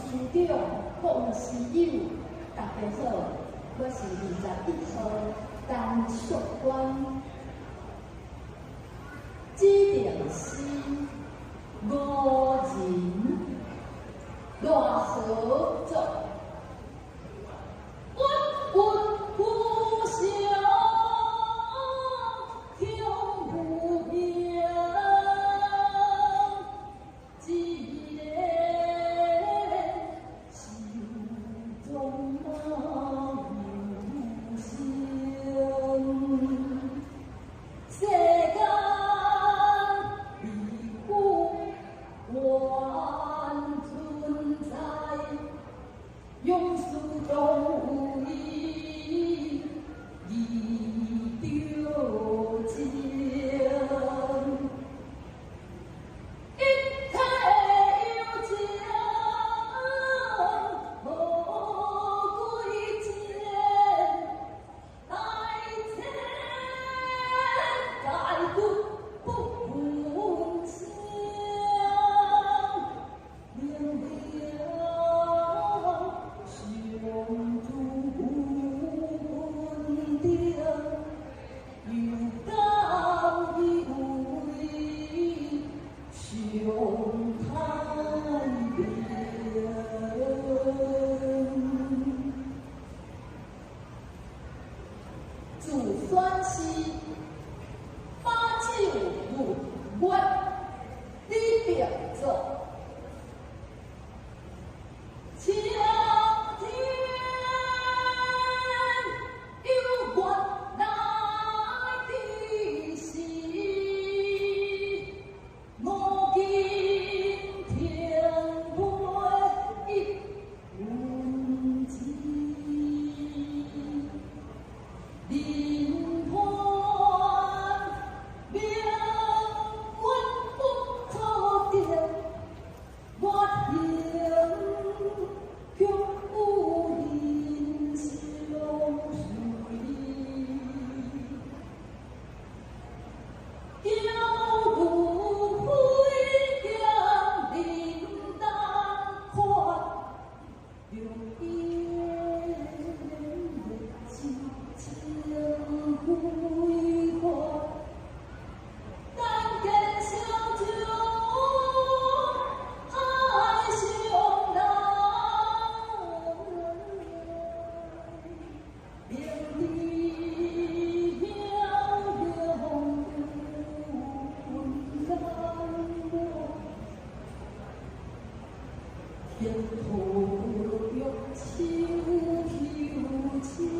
处长洪师友，大家好，我是21号陈淑娟。指定是无人乱合作，鬱鬱互相向有名，一個心中有聲。世間原存在，用事當有意，義着情。一切有情，無歸前，大千大骨不分相。自选是把酒问月，你别做。青天有月来的时，我今天杯一温情。林川明阮不可定，我行却有人相随。叫有飞向林丹看，着伊情辉煌，但见相救，爱相难。明日遥遥有难我，天土若秋秋千。